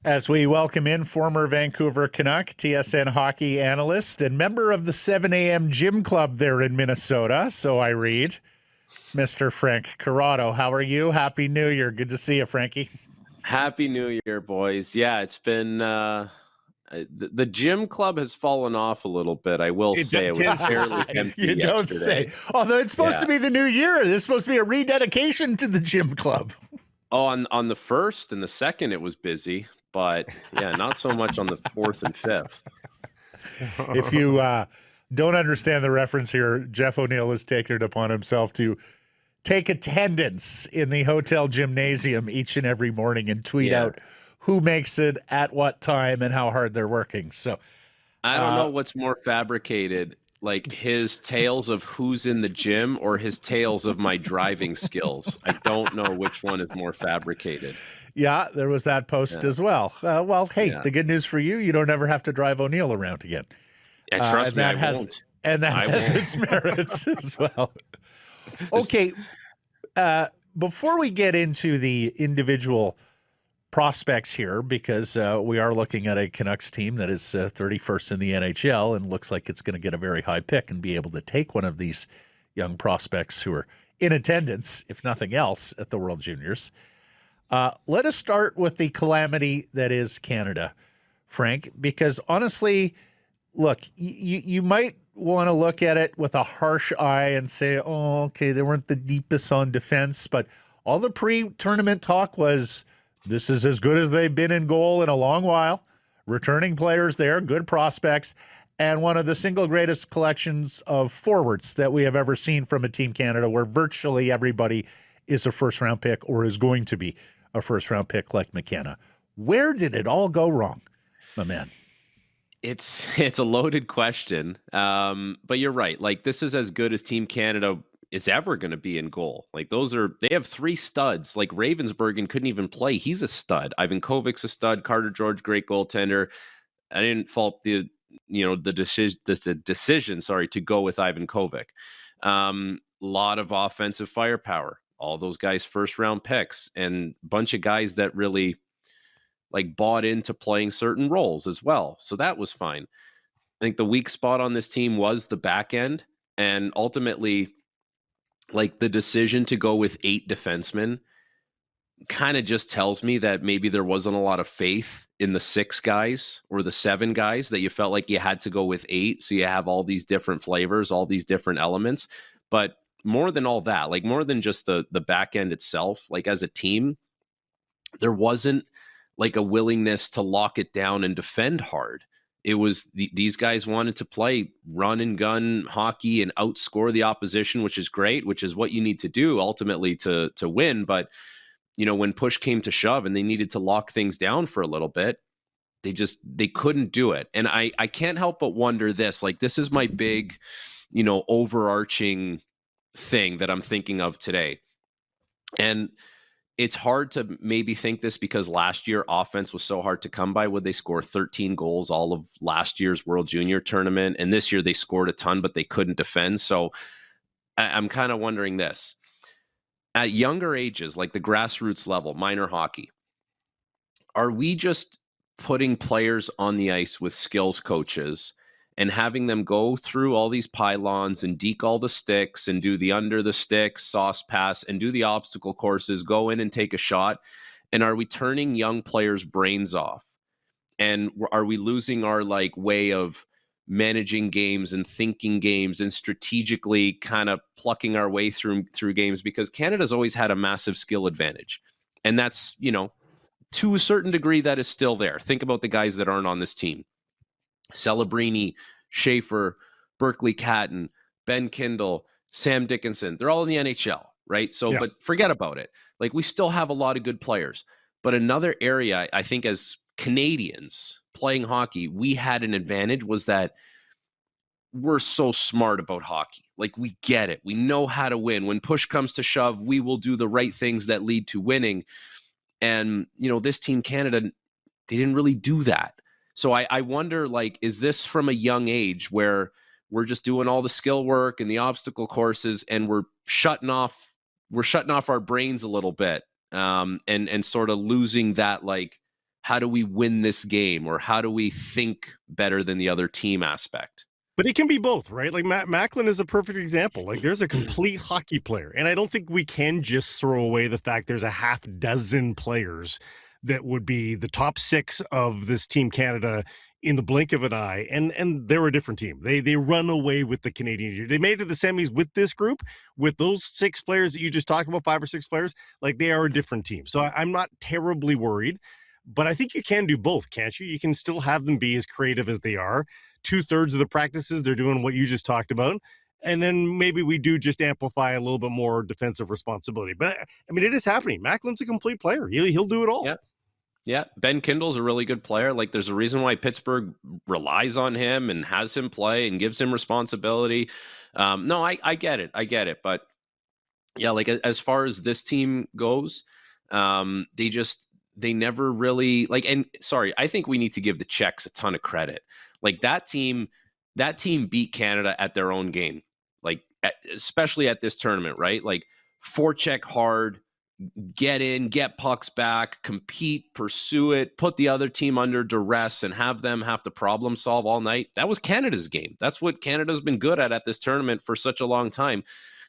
As we welcome in former Vancouver Canuck, TSN hockey analyst, and member of the 7 a.m. gym club there in Minnesota, so I read, Mr. Frank Corrado. How are you? Happy New Year. Good to see you, Frankie. Happy New Year, boys. Yeah, it's been the gym club has fallen off a little bit. I will say it was fairly empty You don't yesterday. say. Although it's supposed to be the new year. This is supposed to be a rededication to the gym club. Oh, on the first and the second, it was busy, but yeah, not so much on the fourth and fifth. If you don't understand the reference here, Jeff O'Neill has taken it upon himself to take attendance in the hotel gymnasium each and every morning and tweet out who makes it at what time and how hard they're working. So I don't know what's more fabricated, like his tales of who's in the gym or his tales of my driving skills. I don't know which one is more fabricated. Yeah, there was that post as well. The good news for you, you don't ever have to drive O'Neill around again. Yeah, trust me, I won't. And that has its merits as well. Okay, before we get into the individual prospects here, because we are looking at a Canucks team that is 31st in the NHL and looks like it's going to get a very high pick and be able to take one of these young prospects who are in attendance, if nothing else, at the World Juniors. Let us start with the calamity that is Canada, Frank, because honestly, look, you might want to look at it with a harsh eye and say, oh, okay, they weren't the deepest on defense, but all the pre-tournament talk was this is as good as they've been in goal in a long while. Returning players there, good prospects, and one of the single greatest collections of forwards that we have ever seen from a Team Canada, where virtually everybody is a first-round pick or is going to be a first-round pick like McKenna. Where did it all go wrong, my man? It's a loaded question, but you're right. Like, this is as good as Team Canada is ever going to be in goal. Like, they have three studs. Like, Ravensburgen couldn't even play. He's a stud. Ivan Kovic's a stud. Carter George, great goaltender. I didn't fault the decision to go with Ivan Kovic. Lot of offensive firepower. All those guys first round picks, and a bunch of guys that really bought into playing certain roles as well. So that was fine. I think the weak spot on this team was the back end, and ultimately, the decision to go with 8 defensemen kind of just tells me that maybe there wasn't a lot of faith in the 6 guys or the 7 guys, that you felt like you had to go with 8. So you have all these different flavors, all these different elements. But more than all that, more than just the back end itself, as a team, there wasn't a willingness to lock it down and defend hard. It was these guys wanted to play run and gun hockey and outscore the opposition, which is great, which is what you need to do ultimately to win. But, when push came to shove and they needed to lock things down for a little bit, they couldn't do it. And I can't help but wonder this, this is my big, overarching thing that I'm thinking of today. And it's hard to maybe think this because last year offense was so hard to come by. Would they score 13 goals all of last year's World Junior tournament? And this year they scored a ton, but they couldn't defend. So I'm kind of wondering this. At younger ages, like the grassroots level, minor hockey, are we just putting players on the ice with skills coaches and having them go through all these pylons and deke all the sticks and do the under the sticks, sauce pass, and do the obstacle courses, go in and take a shot? And are we turning young players' brains off? And are we losing our way of managing games and thinking games and strategically kind of plucking our way through games? Because Canada's always had a massive skill advantage. And that's, to a certain degree, that is still there. Think about the guys that aren't on this team. Celebrini, Schaefer, Berkeley Catton, Ben Kindle, Sam Dickinson, they're all in the NHL, right? So, But forget about it. We still have a lot of good players. But another area, I think, as Canadians playing hockey, we had an advantage was that we're so smart about hockey. We get it. We know how to win. When push comes to shove, we will do the right things that lead to winning. And, this Team Canada, they didn't really do that. So I wonder, is this from a young age where we're just doing all the skill work and the obstacle courses and we're shutting off our brains a little bit, and sort of losing that, how do we win this game, or how do we think better than the other team aspect. But it can be both, right? Like Macklin is a perfect example. Like there's a complete hockey player. And I don't think we can just throw away the fact there's a half dozen players that would be the top 6 of this Team Canada in the blink of an eye. And they're a different team. They run away with the Canadian. They made it to the semis with this group, with those 6 players that you just talked about, 5 or 6 players. Like they are a different team. So I'm not terribly worried. But I think you can do both, can't you? You can still have them be as creative as they are. 2/3 of the practices, they're doing what you just talked about. And then maybe we do just amplify a little bit more defensive responsibility. But I mean, it is happening. Macklin's a complete player. He'll do it all. Yeah. Yeah. Ben Kindle's a really good player. Like there's a reason why Pittsburgh relies on him and has him play and gives him responsibility. No, I get it. I get it. But yeah, like as far as this team goes, they never really like, and sorry, I think we need to give the Czechs a ton of credit. Like that team beat Canada at their own game, like especially at this tournament, right? Like forecheck hard, get in, get pucks back, compete, pursue it, put the other team under duress and have them have to problem solve all night. That was Canada's game. That's what Canada's been good at this tournament for such a long time.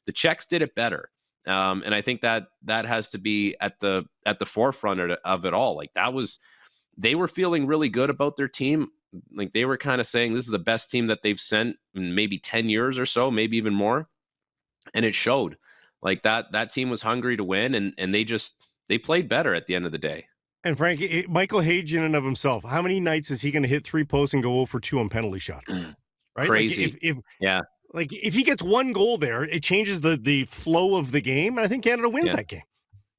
The Czechs did it better. And I think that has to be at the forefront of it all. Like they were feeling really good about their team. Like they were kind of saying this is the best team that they've sent in maybe 10 years or so, maybe even more. And it showed. Like that team was hungry to win, and they played better at the end of the day. And Frankie, Michael Hage in and of himself, how many nights is he going to hit 3 posts and go 0 for 2 on penalty shots? Right? Crazy. Like yeah. Like if he gets 1 goal there, it changes the flow of the game, and I think Canada wins that game.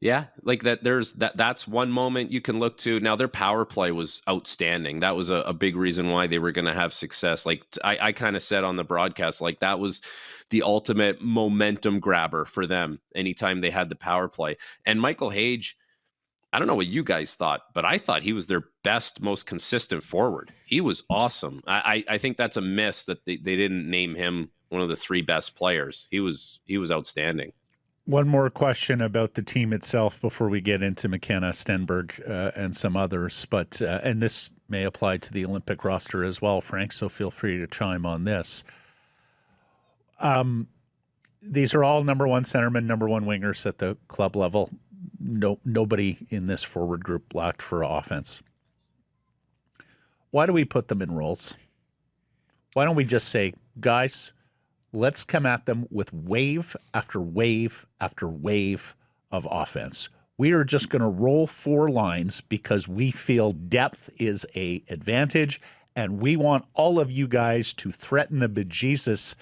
Yeah, like that's one moment you can look to. Now their power play was outstanding. That was a big reason why they were going to have success. Like I kind of said on the broadcast, like that was the ultimate momentum grabber for them anytime they had the power play. And Michael Hage, I don't know what you guys thought, but I thought he was their best, most consistent forward. He was awesome. I think that's a miss that they didn't name him one of the 3 best players. He was outstanding. One more question about the team itself before we get into McKenna, Stenberg, and some others. But and this may apply to the Olympic roster as well, Frank, so feel free to chime on this. These are all number 1 centermen, number 1 wingers at the club level. Nobody in this forward group lacked for offense. Why do we put them in roles? Why don't we just say, guys, let's come at them with wave after wave after wave of offense. We are just going to roll 4 lines because we feel depth is an advantage, and we want all of you guys to threaten the bejesus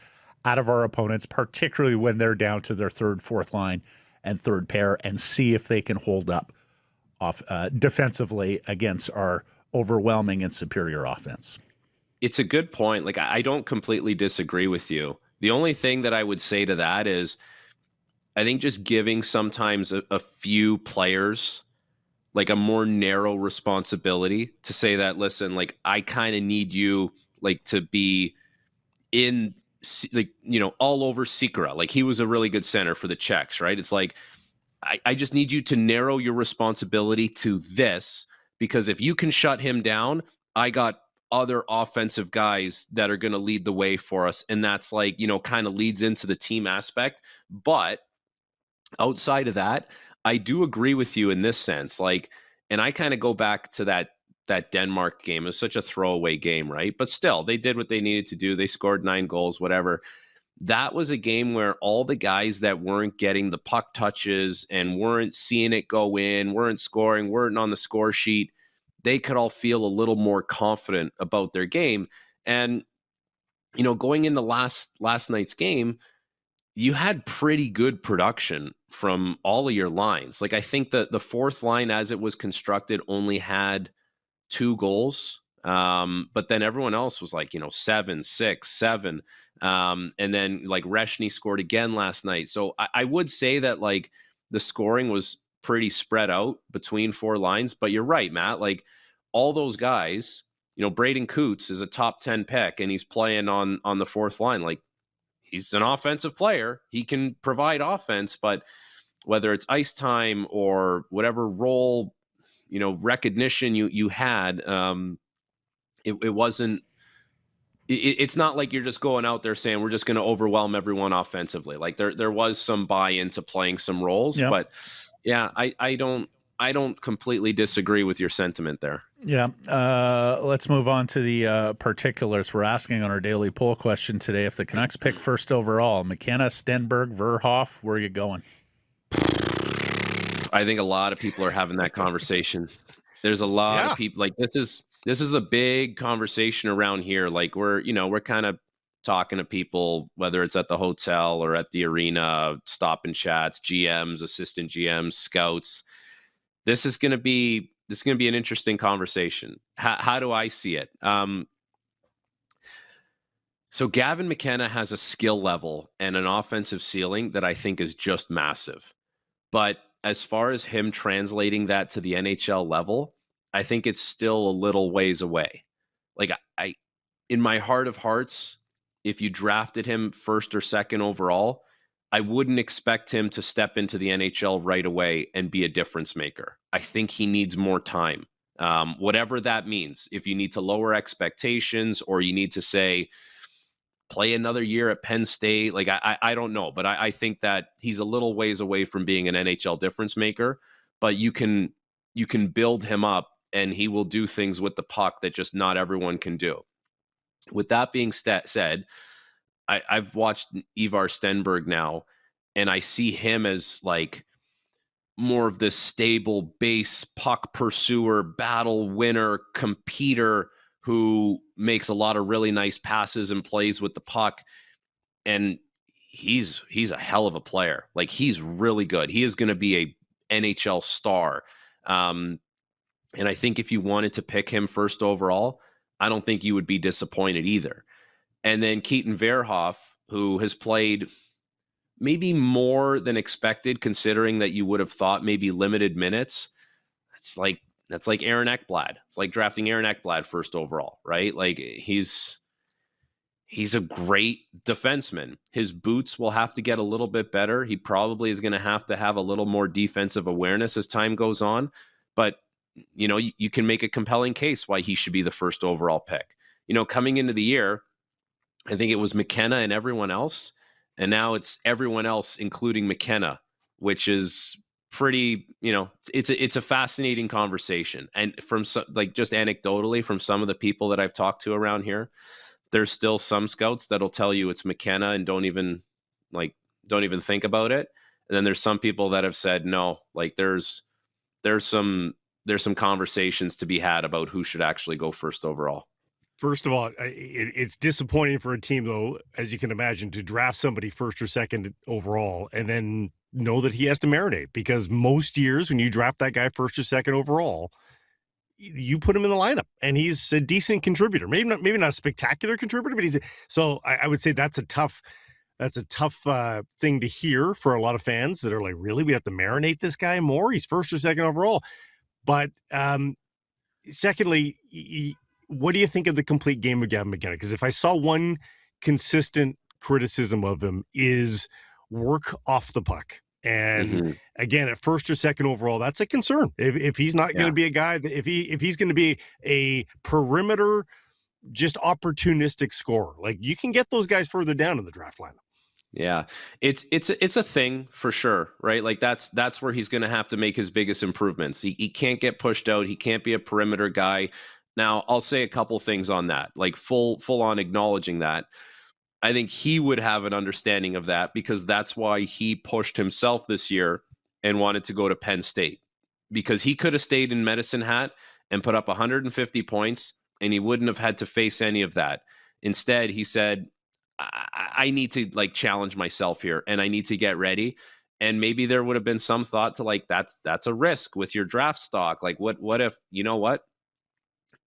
out of our opponents, particularly when they're down to their 3rd, 4th line and 3rd pair, and see if they can hold up defensively against our overwhelming and superior offense. It's a good point. Like I don't completely disagree with you. The only thing that I would say to that is I think just giving sometimes a few players like a more narrow responsibility to say that, listen, like I kind of need you like to be in like, you know, all over Sikora. Like he was a really good center for the Czechs, right? It's like, I just need you to narrow your responsibility to this, because if you can shut him down, I got other offensive guys that are going to lead the way for us. And that's like, you know, kind of leads into the team aspect. But outside of that, I do agree with you in this sense. Like, and I kind of go back to that Denmark game. It was such a throwaway game, right? But still, they did what they needed to do. They scored 9 goals, whatever. That was a game where all the guys that weren't getting the puck touches and weren't seeing it go in, weren't scoring, weren't on the score sheet, they could all feel a little more confident about their game. And, you know, going into last night's game, you had pretty good production from all of your lines. Like, I think that the 4th line, as it was constructed, only had 2 goals. But then everyone else was like, you know, 7, 6, 7. And then like Reshny scored again last night. So I would say that like the scoring was pretty spread out between 4 lines. But you're right, Matt. Like all those guys, you know, Braden Coots is a top 10 pick and he's playing on the 4th line. Like he's an offensive player. He can provide offense, but whether it's ice time or whatever role recognition you had, it wasn't. It's not like you're just going out there saying we're just going to overwhelm everyone offensively. Like there was some buy-in to playing some roles, Yep. but yeah, I don't completely disagree with your sentiment there. Yeah. Let's move on to the particulars. We're asking on our daily poll question today, if the Canucks pick first overall, McKenna, Stenberg, Verhoff, where are you going? I think a lot of people are having that conversation. There's a lot of people, like, this is the big conversation around here. Like, we're kind of talking to people, whether it's at the hotel or at the arena, stop and chats, GMs, assistant GMs, scouts. This is going to be an interesting conversation. How do I see it? So Gavin McKenna has a skill level and an offensive ceiling that I think is just massive. But as far as him translating that to the NHL level, I think it's still a little ways away. Like, I in my heart of hearts, if you drafted him first or second overall, I wouldn't expect him to step into the NHL right away and be a difference maker. I think he needs more time. Whatever that means. If you need to lower expectations, or you need to say, play another year at Penn State, like, I don't know. But I think that he's a little ways away from being an NHL difference maker. But you can build him up, and he will do things with the puck that just not everyone can do. With that being said, I've watched Ivar Stenberg now, and I see him as like more of this stable base puck pursuer, battle winner, competitor who makes a lot of really nice passes and plays with the puck. And he's a hell of a player. Like, he's really good. He is going to be a NHL star. And I think if you wanted to pick him first overall, I don't think you would be disappointed either. And then Keaton Verhoff, who has played maybe more than expected, considering that you would have thought maybe limited minutes. That's like Aaron Ekblad. It's like drafting Aaron Ekblad first overall, right? Like, he's a great defenseman. His boots will have to get a little bit better. He probably is going to have a little more defensive awareness as time goes on. But, you can make a compelling case why he should be the first overall pick. Coming into the year, I think it was McKenna and everyone else. And now it's everyone else, including McKenna, which is pretty, it's a fascinating conversation. And from just anecdotally, from some of the people that I've talked to around here, there's still some scouts that'll tell you it's McKenna and don't even think about it. And then there's some people that have said, no, like, there's some conversations to be had about who should actually go first overall. First of all, it's disappointing for a team, though, as you can imagine, to draft somebody first or second overall and then know that he has to marinate. Because most years when you draft that guy first or second overall, you put him in the lineup and he's a decent contributor. Maybe not a spectacular contributor, but so I would say that's a tough thing to hear for a lot of fans that are like, really, we have to marinate this guy more? He's first or second overall. But secondly, what do you think of the complete game of Gavin McKenna? Because if I saw one consistent criticism of him, is work off the puck. And again, at first or second overall, that's a concern. If he's not going to be a guy that if he's going to be a perimeter, just opportunistic scorer, like, you can get those guys further down in the draft lineup. Yeah, it's a thing for sure, right? Like, that's where he's going to have to make his biggest improvements. He can't get pushed out. He can't be a perimeter guy. Now, I'll say a couple things on that, like full on acknowledging that. I think he would have an understanding of that, because that's why he pushed himself this year and wanted to go to Penn State, because he could have stayed in Medicine Hat and put up 150 points and he wouldn't have had to face any of that. Instead, he said, I need to, like, challenge myself here and I need to get ready. And maybe there would have been some thought to, like, that's a risk with your draft stock. Like, what if,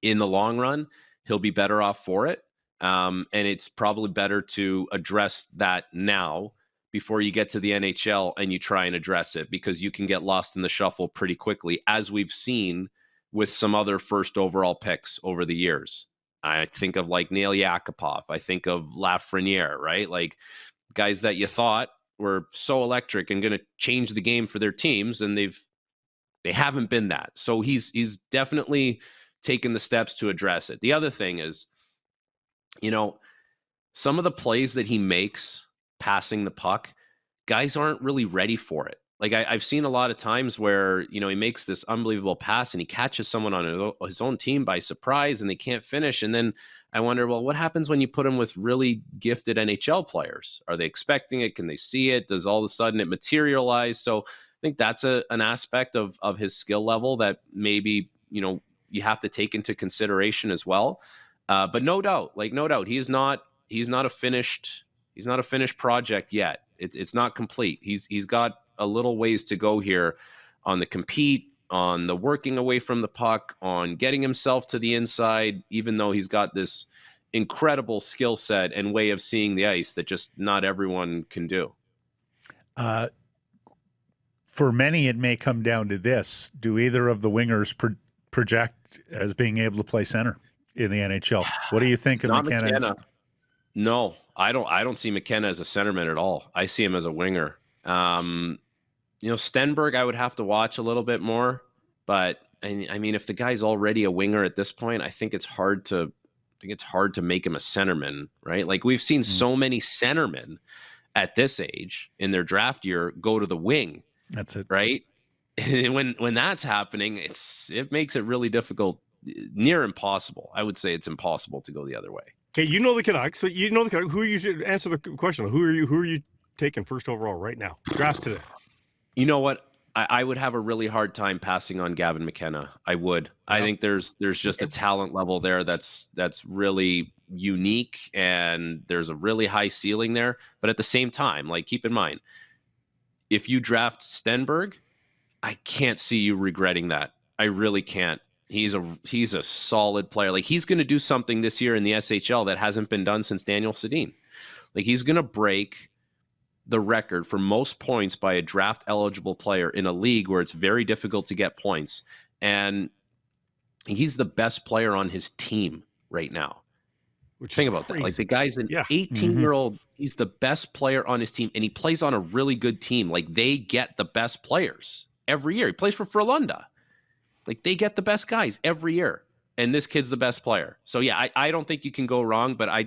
in the long run, he'll be better off for it. And it's probably better to address that now before you get to the NHL and you try and address it, because you can get lost in the shuffle pretty quickly, as we've seen with some other first overall picks over the years. I think of, like, Neil Yakupov. I think of Lafreniere, right? Like, guys that you thought were so electric and going to change the game for their teams, and they've They haven't been that. So he's definitely taken the steps to address it. The other thing is, some of the plays that he makes passing the puck, guys aren't really ready for it. Like I've seen a lot of times where, he makes this unbelievable pass and he catches someone on his own team by surprise and they can't finish. And then I wonder, well, what happens when you put him with really gifted NHL players? Are they expecting it? Can they see it? Does all of a sudden it materialize? So I think that's an aspect of his skill level that maybe, you have to take into consideration as well. But no doubt, he's not a finished project yet. It's not complete. He's got a little ways to go here on the compete, on the working away from the puck, on getting himself to the inside, even though he's got this incredible skill set and way of seeing the ice that just not everyone can do. For many, it may come down to this. Do either of the wingers project as being able to play center in the NHL? What do you think of McKenna? No, I don't see McKenna as a centerman at all. I see him as a winger. Stenberg, I would have to watch a little bit more, but I mean, if the guy's already a winger at this point, I think it's hard to make him a centerman, right? Like we've seen so many centermen at this age in their draft year go to the wing. That's it, right? When that's happening, it makes it really difficult, near impossible. I would say it's impossible to go the other way. Okay, the Canucks. So the Canucks. Who you should answer the question? Who are you taking first overall right now? Drafts today. You know what? I would have a really hard time passing on Gavin McKenna. I would. Yeah. I think there's just a talent level there that's really unique, and there's a really high ceiling there. But at the same time, like keep in mind, if you draft Stenberg, I can't see you regretting that. I really can't. He's a solid player. Like he's going to do something this year in the SHL that hasn't been done since Daniel Sedin. Like he's going to break the record for most points by a draft eligible player in a league where it's very difficult to get points. And he's the best player on his team right now. Think about that. Like the guy's an 18-year-old. He's the best player on his team, and he plays on a really good team. Like they get the best players every year. He plays for Frölunda. Like they get the best guys every year, and this kid's the best player. So yeah, I don't think you can go wrong. But I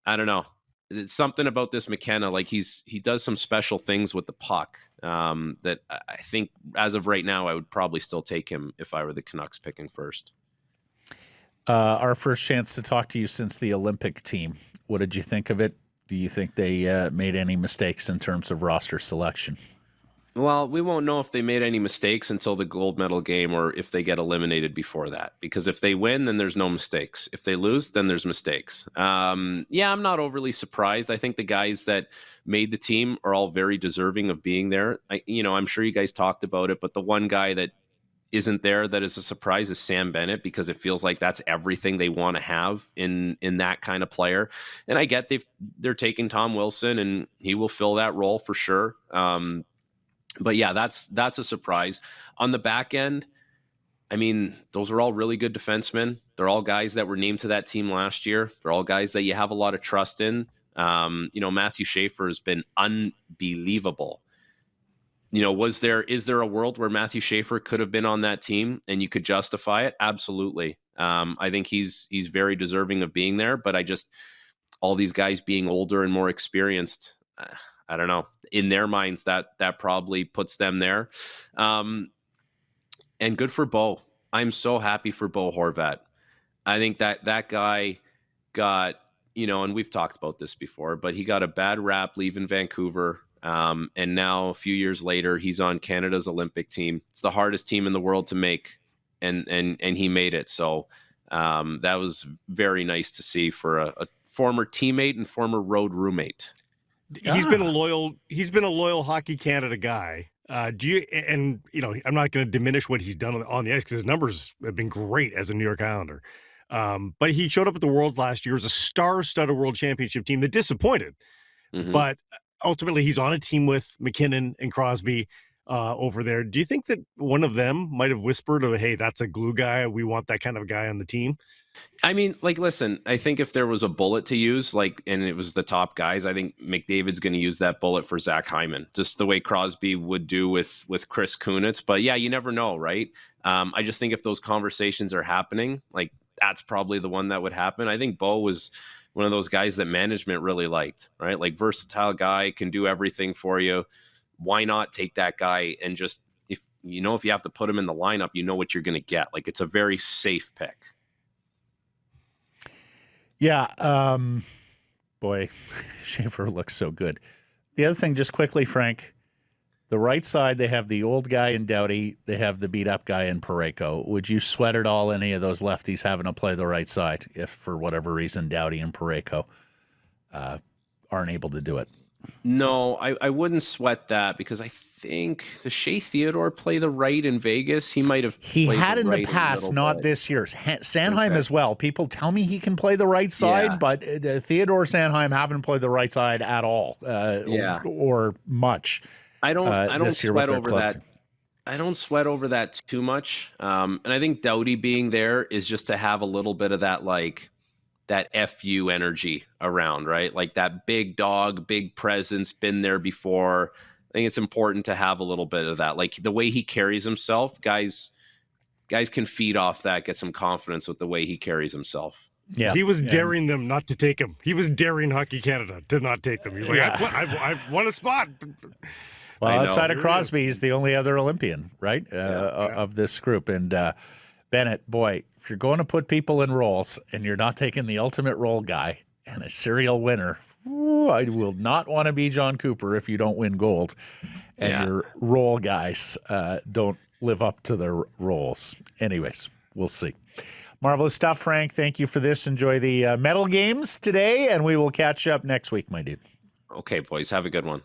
don't know. It's something about this McKenna. Like he does some special things with the puck that I think as of right now I would probably still take him if I were the Canucks picking first. Our first chance to talk to you since the Olympic team. What did you think of it? Do you think they made any mistakes in terms of roster selection? Well, we won't know if they made any mistakes until the gold medal game or if they get eliminated before that. Because if they win, then there's no mistakes. If they lose, then there's mistakes. I'm not overly surprised. I think the guys that made the team are all very deserving of being there. I'm sure you guys talked about it, but the one guy that isn't there that is a surprise is Sam Bennett, because it feels like that's everything they want to have in that kind of player. And I get they're taking Tom Wilson, and he will fill that role for sure. But yeah, that's a surprise. On the back end, I mean, those are all really good defensemen. They're all guys that were named to that team last year. They're all guys that you have a lot of trust in. Matthew Schaefer has been unbelievable. Is there a world where Matthew Schaefer could have been on that team and you could justify it? Absolutely. I think he's very deserving of being there, but all these guys being older and more experienced, I don't know. In their minds, that probably puts them there. And good for Bo. I'm so happy for Bo Horvat. I think that guy got, and we've talked about this before, but he got a bad rap leaving Vancouver. And now a few years later, he's on Canada's Olympic team. It's the hardest team in the world to make, and he made it. So that was very nice to see for a former teammate and former road roommate. He's been a loyal Hockey Canada guy. I'm not going to diminish what he's done on the ice because his numbers have been great as a New York Islander. But he showed up at the Worlds last year as a star-studded World Championship team that disappointed. Mm-hmm. But ultimately, he's on a team with McKinnon and Crosby. over there. Do you think that one of them might have whispered, "Oh, hey, that's a glue guy. We want that kind of guy on the team"? I mean, like, listen, I think if there was a bullet to use, like, and it was the top guys, I think McDavid's going to use that bullet for Zach Hyman, just the way Crosby would do with Chris Kunitz. But yeah, you never know, right? I just think if those conversations are happening, like, that's probably the one that would happen. I think Bo was one of those guys that management really liked, right? Like, versatile guy, can do everything for you. Why not take that guy and just, if you have to put him in the lineup, you know what you're going to get. Like, it's a very safe pick. Yeah. Boy, Schaefer looks so good. The other thing, just quickly, Frank, the right side, they have the old guy in Doughty. They have the beat-up guy in Parayko. Would you sweat at all any of those lefties having to play the right side if, for whatever reason, Doughty and Parayko aren't able to do it? No, I wouldn't sweat that, because I think the Shea Theodore play the right in Vegas. He might have. He had in the past, not this year. Sanheim as well. People tell me he can play the right side, but Theodore Sanheim haven't played the right side at all, or much. I don't sweat over that. I don't sweat over that too much. And I think Doughty being there is just to have a little bit of that, like, that FU energy around, right? Like that big dog, big presence, been there before. I think it's important to have a little bit of that. Like the way he carries himself, guys can feed off that, get some confidence with the way he carries himself. Yeah, he was daring them not to take him. He was daring Hockey Canada to not take them. He's like, I've won a spot. Well, outside of Crosby, he's the only other Olympian, right, of this group. And Bennett, boy, if you're going to put people in roles and you're not taking the ultimate role guy and a serial winner, I will not want to be John Cooper if you don't win gold and your role guys don't live up to their roles. Anyways, we'll see. Marvelous stuff, Frank. Thank you for this. Enjoy the medal games today, and we will catch up next week, my dude. Okay, boys. Have a good one.